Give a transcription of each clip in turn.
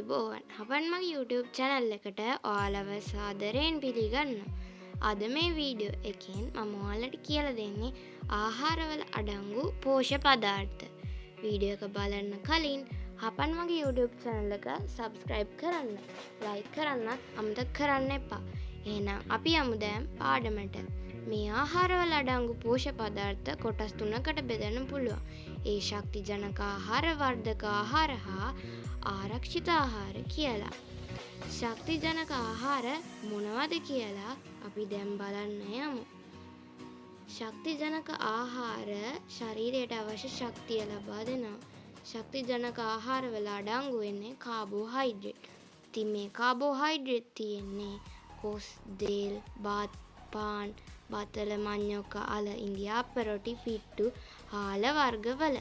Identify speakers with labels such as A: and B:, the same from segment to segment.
A: ආයුබෝවන්. හපන් මගේ YouTube channel එකට ඔයාලව සාදරයෙන් පිළිගන්නවා. අද මේ වීඩියෝ එකෙන් මම ඔයාලට කියලා දෙන්නේ ආහාරවල අඩංගු පෝෂ්‍ය පදාර්ථ. වීඩියෝ එක බලන්න කලින් හපන් මගේ YouTube channel එක subscribe කරන්න, like කරන්නත් අමතක කරන්න එපා. එහෙනම් අපි යමු දැන් පාඩමට. මේ ආහාරවල අඩංගු පෝෂ්‍ය පදාර්ථ කොටස් තුනකට බෙදන්න පුළුවන්. ඒ ශක්ති ජනක ආහාර, වර්ධක ආහාර හා ආරක්ෂිත ආහාර කියලා. ශක්ති ජනක ආහාර මොනවද කියලා අපි දැන් බලන්න යමු. ශක්ති ජනක ආහාර ශරීරයට අවශ්‍ය ශක්තිය ලබා දෙනවා. ශක්ති ජනක ආහාර වල අඩංගු වෙන්නේ කාබෝහයිඩ්‍රේට්. ඉතින් මේ කාබෝහයිඩ්‍රේට් තියෙන්නේ කොස්, දේල්, බත්, පාන්, බතල, මඤ්ඤොක්ක, අල, ඉන්දියාප්ප රොටි, පිට්ටු, හාල වර්ගවල.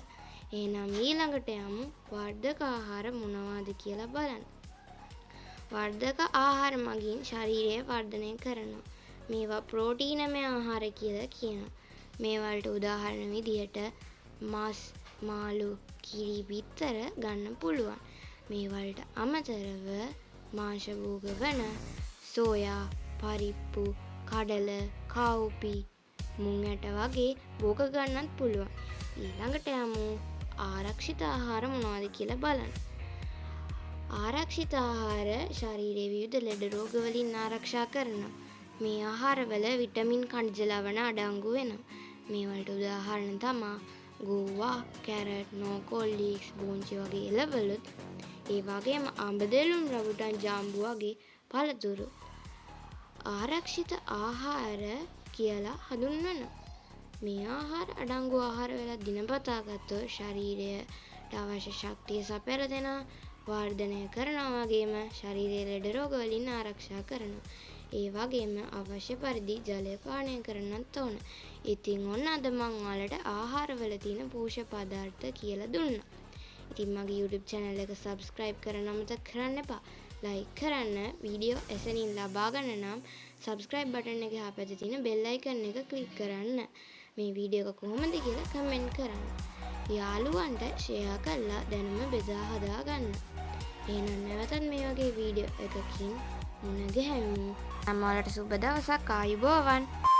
A: එහෙනම් ඊළඟට යමු වර්ධක ආහාර මොනවාද කියලා බලන්න. වර්ධක ආහාර මගින් ශරීරය වර්ධනය කරනවා. මේවා ප්‍රෝටීනමය ආහාර කියලා කියනවා. මේ වලට උදාහරණ විදියට මස්, මාළු, කිරි, බිත්තර ගන්න පුළුවන්. මේ වලට අමතරව මාංශ භෝග වන සෝයා, පරිප්පු, කඩල, කව්පි, මුං ඇට වගේ භෝග ගන්නත් පුළුවන්. ඊළඟට යමු ආරක්ෂිත ආහාර මොනවද කියලා බලන්න. ආරක්ෂිත ආහාර ශරීරයේ විවිධ ලෙඩ රෝග වලින් ආරක්ෂා කරනවා. මේ ආහාරවල විටමින්, ಖನಿಜ ලවණ අඩංගු වෙනවා. මේ වලට උදාහරණ තමයි ගෝවා, කැරට්, නෝකොල්ලි, ස්පෝන්ජ් වගේ එළවලුත්, ඒ වගේම අඹදෙලුම්, රවුටන්, ජාම්බු වගේ පළතුරු ආරක්ෂිත ආහාර කියලා හඳුන්වනවා. මේ ආහාර අඩංගු ආහාර වල දිනපතා ගත්තොත් ශරීරයට අවශ්‍ය ශක්තිය සපයලා දෙනවා, වර්ධනය කරනවා, වගේම ශරීරයේ ලෙඩ රෝග වලින් ආරක්ෂා කරනවා. ඒ වගේම අවශ්‍ය පරිදි ජලය පානය කරන්නත් ඕන. ඉතින් ඔන්න අද මම ඔයාලට ආහාරවල තියෙන පෝෂ්‍ය පදාර්ථ කියලා දුන්නා. ඉතින් මගේ YouTube channel එක subscribe කරන්න අමතක කරන්න එපා. like කරන්න, වීඩියෝ එසනින් ලබා ගන්න නම් subscribe button එක එහා පැත්තේ තියෙන bell icon එක click කරන්න. මේ වීඩියෝ එක කොහොමද කියලා comment කරන්න. යාළුවන්ට share කරලා දැනුම බෙදා හදා ගන්න. එහෙනම් නැවතත් මේ වගේ වීඩියෝ එකකින් මුණ ගැහෙමු. නම් ඔයාලට සුබ දවසක්. ආයුබෝවන්.